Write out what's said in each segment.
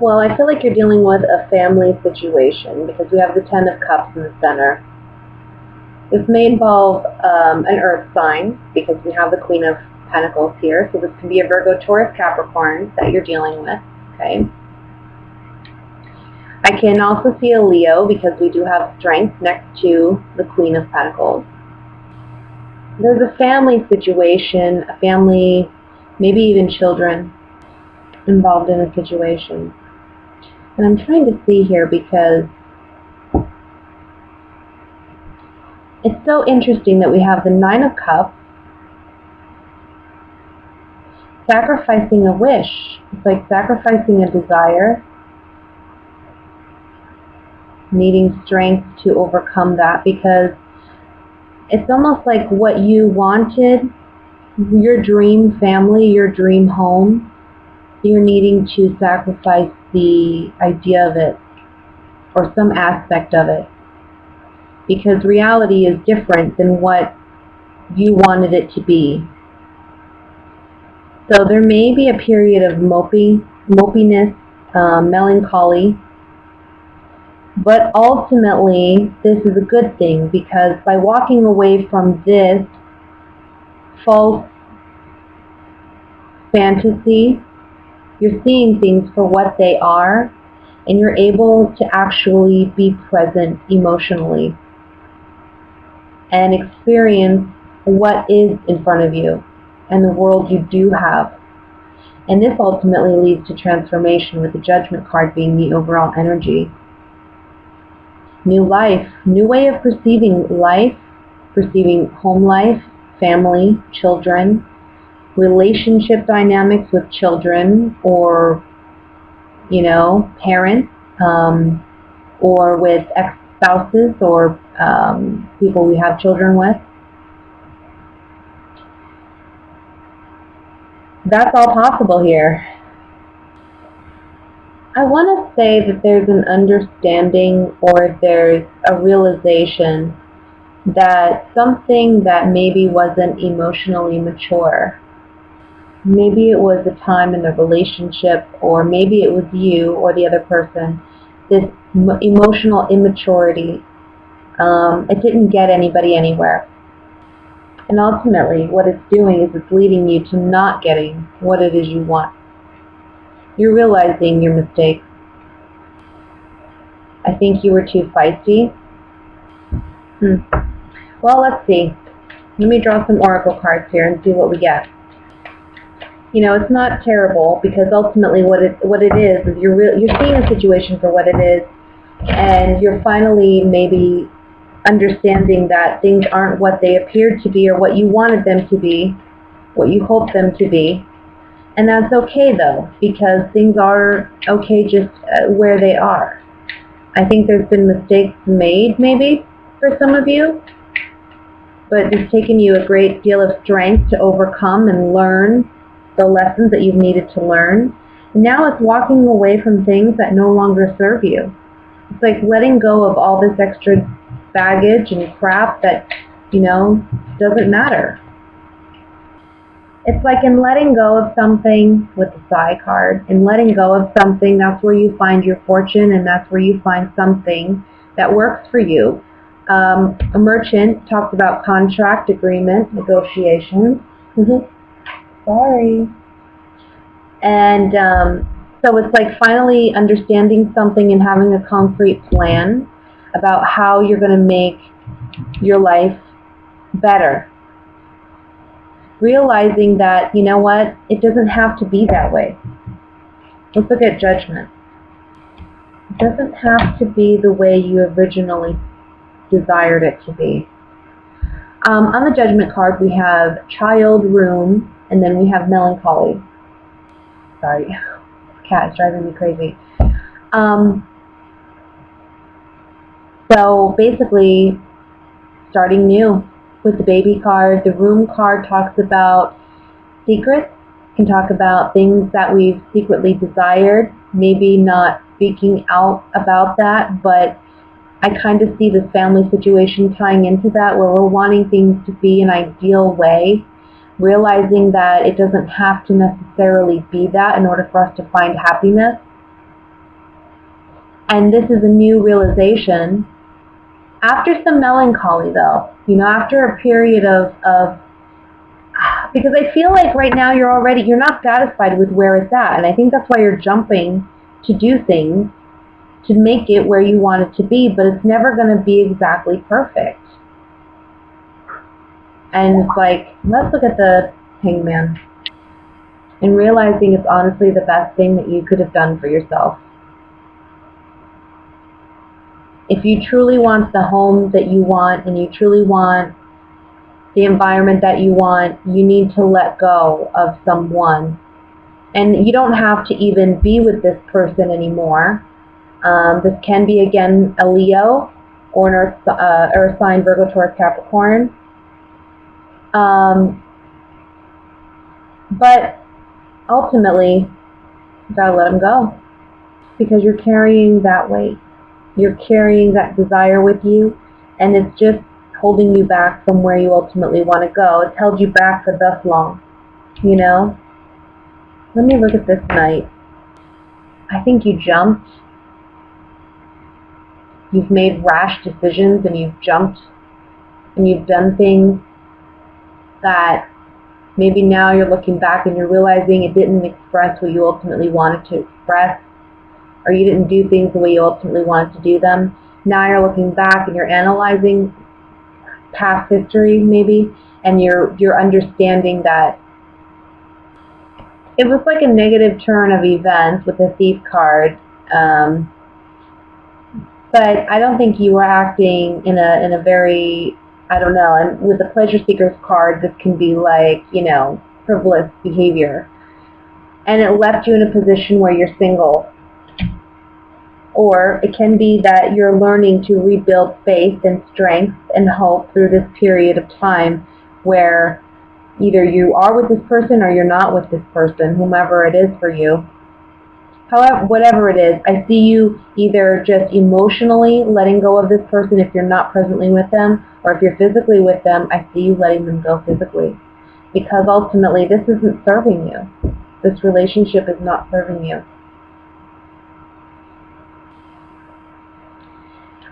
Well, I feel like you're dealing with a family situation because we have the Ten of Cups in the center. This may involve an earth sign because we have the Queen of Pentacles here. So this can be a Virgo, Taurus, Capricorn that you're dealing with. Okay. I can also see a Leo because we do have strength next to the Queen of Pentacles. There's a family situation, a family, maybe even children involved in a situation. And I'm trying to see here because it's so interesting that we have the Nine of Cups, sacrificing a wish. It's like sacrificing a desire, needing strength to overcome that, because it's almost like what you wanted, your dream family, your dream home, you're needing to sacrifice the idea of it or some aspect of it, because reality is different than what you wanted it to be. So there may be a period of mopiness, melancholy, but ultimately this is a good thing, because by walking away from this false fantasy, you're seeing things for what they are, and you're able to actually be present emotionally and experience what is in front of you and the world you do have. And this ultimately leads to transformation, with the Judgment card being the overall energy. New life, new way of perceiving life, perceiving home life, family, children, relationship dynamics with children or, parents, or with ex-spouses or people we have children with. That's all possible here. I want to say that there's an understanding, or there's a realization that something that maybe wasn't emotionally mature, maybe it was a time in the relationship, or maybe it was you or the other person, this emotional immaturity, it didn't get anybody anywhere. And ultimately what it's doing is it's leading you to not getting what it is you want. You're realizing your mistakes. I think you were too feisty. Well, let's see. Let me draw some oracle cards here and see what we get. It's not terrible, because ultimately what it is you're seeing a situation for what it is, and you're finally maybe understanding that things aren't what they appeared to be or what you wanted them to be, what you hoped them to be. And that's okay though, because things are okay just where they are. I think there's been mistakes made maybe for some of you, but it's taken you a great deal of strength to overcome and learn the lessons that you've needed to learn. Now it's walking away from things that no longer serve you. It's like letting go of all this extra baggage and crap that, doesn't matter. It's like in letting go of something with the Psi card, in letting go of something, that's where you find your fortune, and that's where you find something that works for you. A merchant talks about contract, agreement, negotiations. Sorry. And so it's like finally understanding something and having a concrete plan about how you're going to make your life better. Realizing that, it doesn't have to be that way. Let's look at Judgment. It doesn't have to be the way you originally desired it to be. On the Judgment card, we have child, room, and then we have melancholy. Sorry, this cat is driving me crazy. So basically, starting new with the baby card. The room card talks about secrets, can talk about things that we've secretly desired, maybe not speaking out about that, but I kind of see this family situation tying into that, where we're wanting things to be an ideal way, realizing that it doesn't have to necessarily be that in order for us to find happiness. And this is a new realization after some melancholy, though. You know, after a period of because I feel like right now you're not satisfied with where it's at, and I think that's why you're jumping to do things to make it where you want it to be, but it's never going to be exactly perfect. And it's like, let's look at the Hangman and realizing it's honestly the best thing that you could have done for yourself. If you truly want the home that you want and you truly want the environment that you want, you need to let go of someone. And you don't have to even be with this person anymore. This can be, again, a Leo or an Earth sign, Virgo, Taurus, Capricorn. But ultimately, you gotta let them go, because you're carrying that weight. You're carrying that desire with you, and it's just holding you back from where you ultimately want to go. It's held you back for thus long, you know? Let me look at this night. I think you jumped. You've made rash decisions, and you've jumped, and you've done things that maybe now you're looking back and you're realizing it didn't express what you ultimately wanted to express, or you didn't do things the way you ultimately wanted to do them. Now you're looking back and you're analyzing past history, maybe, and you're understanding that it was like a negative turn of events with the Thief card. But I don't think you were acting in a very, I don't know, and with the Pleasure Seeker's card, this can be like, you know, frivolous behavior. And it left you in a position where you're single. Or it can be that you're learning to rebuild faith and strength and hope through this period of time where either you are with this person or you're not with this person, whomever it is for you. However, whatever it is, I see you either just emotionally letting go of this person if you're not presently with them, or if you're physically with them, I see you letting them go physically. Because ultimately, this isn't serving you. This relationship is not serving you.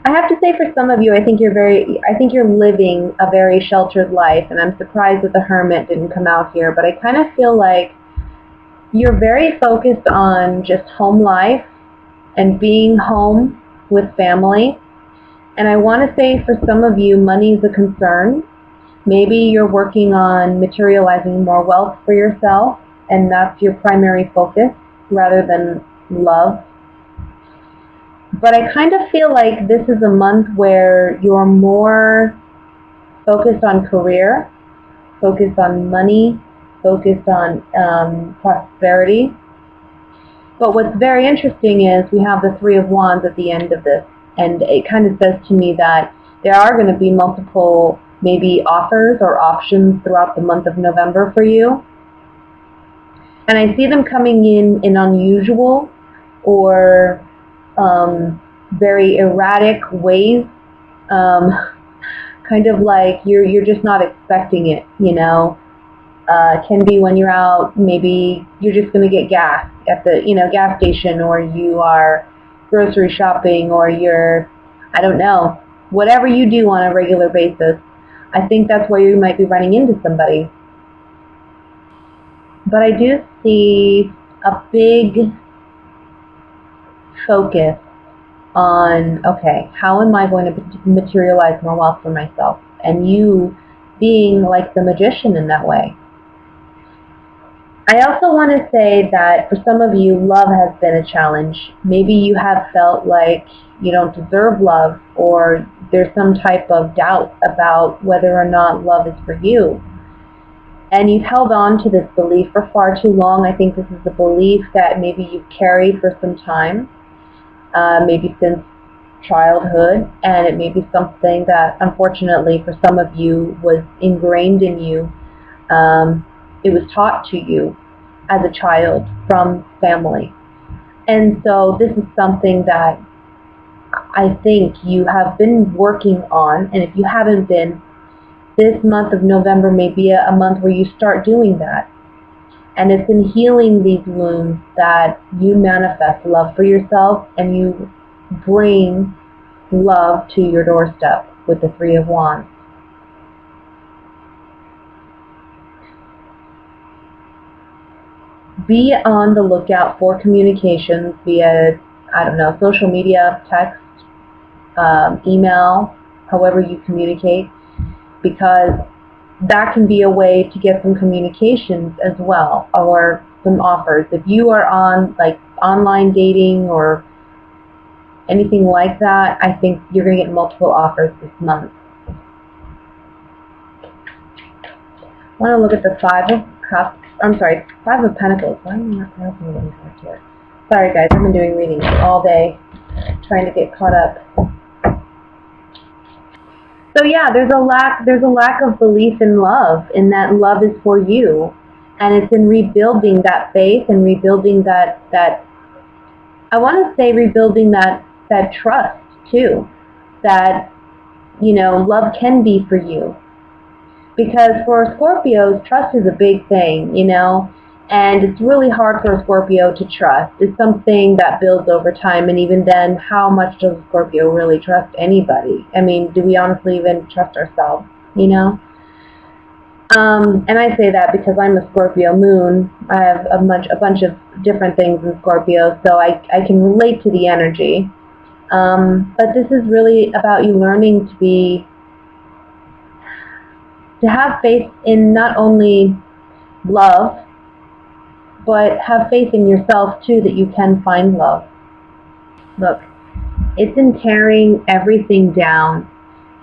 I have to say, for some of you, I think you're living a very sheltered life, and I'm surprised that the Hermit didn't come out here, but I kind of feel like you're very focused on just home life and being home with family. And I want to say, for some of you, money is a concern. Maybe you're working on materializing more wealth for yourself, and that's your primary focus rather than love. But I kind of feel like this is a month where you're more focused on career, focused on money, focused on prosperity. But what's very interesting is we have the Three of Wands at the end of this, and it kind of says to me that there are going to be multiple maybe offers or options throughout the month of November for you. And I see them coming in unusual or very erratic ways, kind of like you're just not expecting it, you know. Can be when you're out, maybe you're just going to get gas at the gas station, or you are grocery shopping, or you're, I don't know, whatever you do on a regular basis. I think that's where you might be running into somebody. But I do see a big focus on, okay, how am I going to materialize more wealth for myself? And you being like the magician in that way. I also want to say that for some of you, love has been a challenge. Maybe you have felt like you don't deserve love, or there's some type of doubt about whether or not love is for you. And you've held on to this belief for far too long. I think this is a belief that maybe you've carried for some time, maybe since childhood, and it may be something that, unfortunately, for some of you was ingrained in you. It was taught to you as a child from family. And so this is something that I think you have been working on, and if you haven't been, this month of November may be a month where you start doing that. And it's in healing these wounds that you manifest love for yourself, and you bring love to your doorstep with the Three of Wands. Be on the lookout for communications via, I don't know, social media, text, email, however you communicate, because that can be a way to get some communications as well, or some offers. If you are on like online dating or anything like that, I think you're going to get multiple offers this month. I want to look at the Five of Pentacles. Why am I not pronouncing it correct here? Sorry guys, I've been doing readings all day, trying to get caught up. So yeah, there's a lack of belief in love, in that love is for you. And it's in rebuilding that faith and rebuilding that I want to say rebuilding that trust too, that, you know, love can be for you. Because for Scorpios, trust is a big thing, you know, and it's really hard for a Scorpio to trust. It's something that builds over time, and even then, how much does a Scorpio really trust anybody? I mean, do we honestly even trust ourselves, you know? And I say that because I'm a Scorpio moon. I have a bunch of different things in Scorpio, so I can relate to the energy. But this is really about you learning to have faith in not only love, but have faith in yourself too, that you can find love. Look, it's in tearing everything down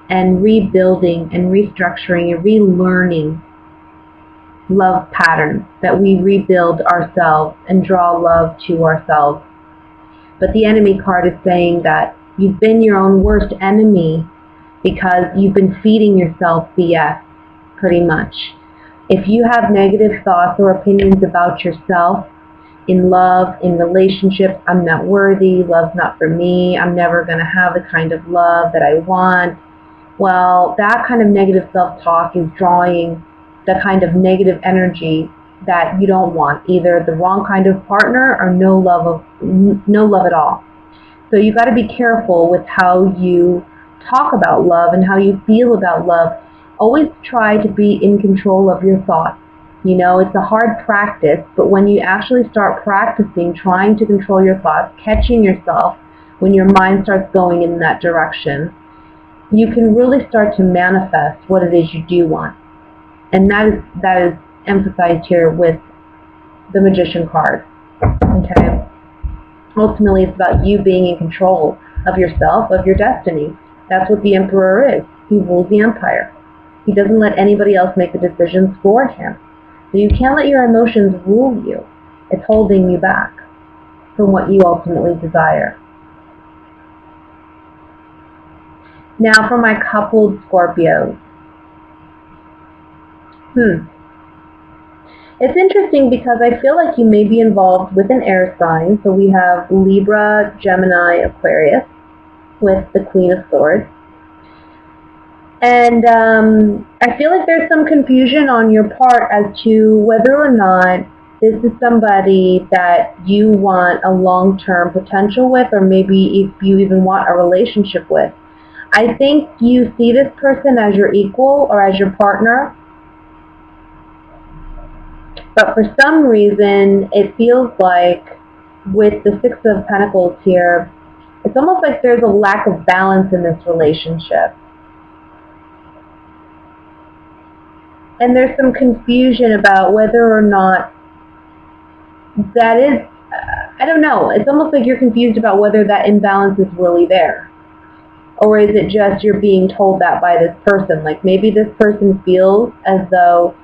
and rebuilding and restructuring and relearning love patterns, that we rebuild ourselves and draw love to ourselves. But the enemy card is saying that you've been your own worst enemy because you've been feeding yourself BS, pretty much. If you have negative thoughts or opinions about yourself, in love, in relationships, I'm not worthy, love's not for me, I'm never going to have the kind of love that I want, well, that kind of negative self-talk is drawing the kind of negative energy that you don't want, either the wrong kind of partner or no love at all. So you got to be careful with how you talk about love and how you feel about love. Always try to be in control of your thoughts. You know, it's a hard practice, but when you actually start practicing trying to control your thoughts, catching yourself when your mind starts going in that direction, you can really start to manifest what it is you do want. And that is emphasized here with the Magician card. Okay? Ultimately, it's about you being in control of yourself, of your destiny. That's what the Emperor is. He rules the empire. He doesn't let anybody else make the decisions for him. So you can't let your emotions rule you. It's holding you back from what you ultimately desire. Now for my coupled Scorpios. It's interesting because I feel like you may be involved with an air sign. So we have Libra, Gemini, Aquarius with the Queen of Swords. And I feel like there's some confusion on your part as to whether or not this is somebody that you want a long-term potential with, or maybe if you even want a relationship with. I think you see this person as your equal or as your partner. But for some reason, it feels like with the Six of Pentacles here, it's almost like there's a lack of balance in this relationship. And there's some confusion about whether or not that is, I don't know, it's almost like you're confused about whether that imbalance is really there. Or is it just you're being told that by this person? Like maybe this person feels as though,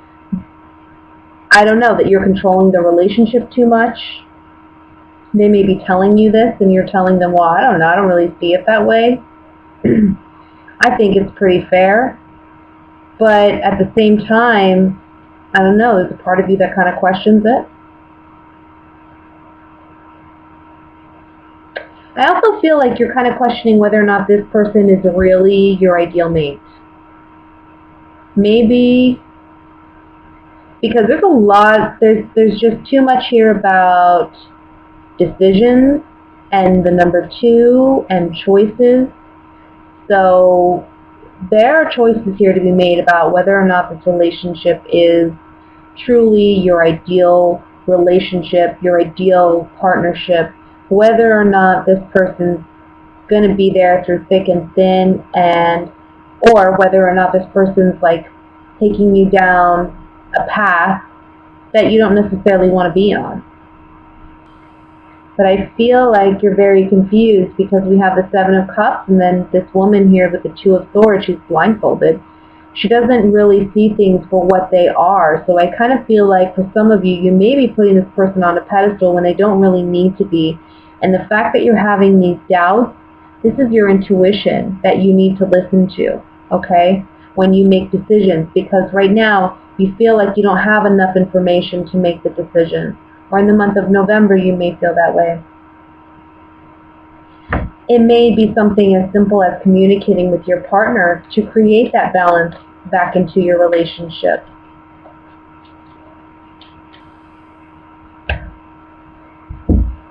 I don't know, that you're controlling the relationship too much. They may be telling you this and you're telling them, well, I don't know, I don't really see it that way. I think it's pretty fair. But at the same time, I don't know, there's a part of you that kind of questions it. I also feel like you're kind of questioning whether or not this person is really your ideal mate. Maybe because there's a lot, there's just too much here about decisions and the number 2 and choices. So there are choices here to be made about whether or not this relationship is truly your ideal relationship, your ideal partnership, whether or not this person's going to be there through thick and thin, and or whether or not this person's like taking you down a path that you don't necessarily want to be on. But I feel like you're very confused because we have the 7 of Cups and then this woman here with the 2 of Swords, she's blindfolded. She doesn't really see things for what they are. So I kind of feel like for some of you, you may be putting this person on a pedestal when they don't really need to be. And the fact that you're having these doubts, this is your intuition that you need to listen to, okay, when you make decisions. Because right now, you feel like you don't have enough information to make the decision. Or in the month of November, you may feel that way. It may be something as simple as communicating with your partner to create that balance back into your relationship.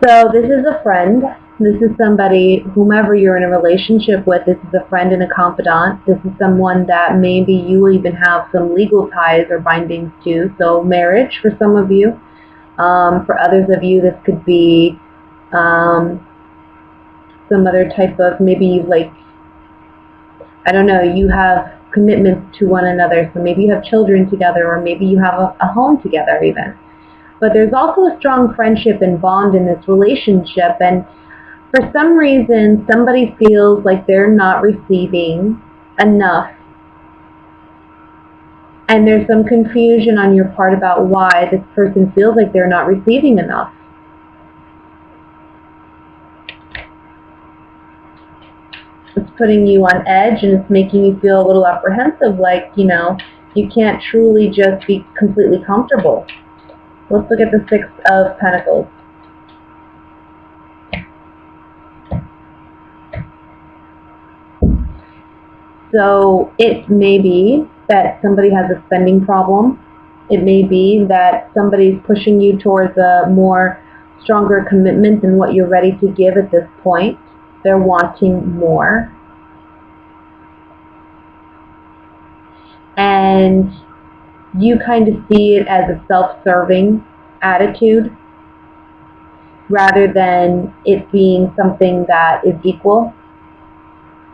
So this is a friend. This is somebody, whomever you're in a relationship with, this is a friend and a confidant. This is someone that maybe you will even have some legal ties or bindings to. So marriage for some of you. For others of you, this could be some other type of, maybe like, I don't know, you have commitments to one another. So maybe you have children together, or maybe you have a home together even. But there's also a strong friendship and bond in this relationship, and for some reason, somebody feels like they're not receiving enough. And there's some confusion on your part about why this person feels like they're not receiving enough. It's putting you on edge, and it's making you feel a little apprehensive, like, you know, you can't truly just be completely comfortable. Let's look at the 6 of Pentacles. So it may be that somebody has a spending problem. It may be that somebody's pushing you towards a more stronger commitment than what you're ready to give at this point. They're wanting more. And you kind of see it as a self-serving attitude rather than it being something that is equal.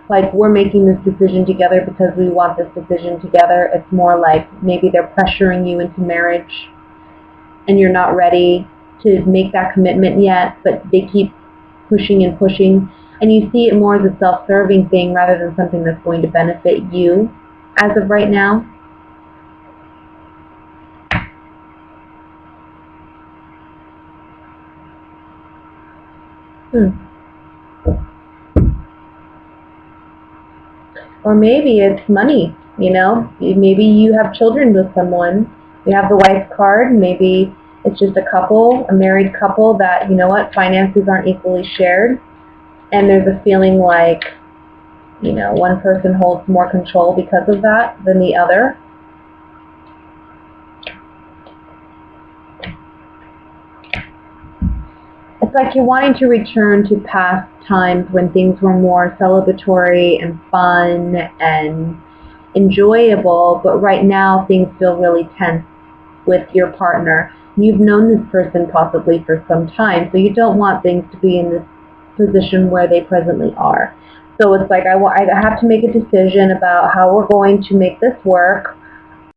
Like, we're making this decision together because we want this decision together. It's more like maybe they're pressuring you into marriage and you're not ready to make that commitment yet, but they keep pushing and pushing. And you see it more as a self-serving thing rather than something that's going to benefit you as of right now. Or maybe it's money, you know. Maybe you have children with someone. You have the wife card. Maybe it's just a couple, a married couple that, you know what, finances aren't equally shared. And there's a feeling like, you know, one person holds more control because of that than the other. It's like you're wanting to return to past times when things were more celebratory and fun and enjoyable, but right now things feel really tense with your partner. You've known this person possibly for some time, so you don't want things to be in this position where they presently are. So it's like I have to make a decision about how we're going to make this work.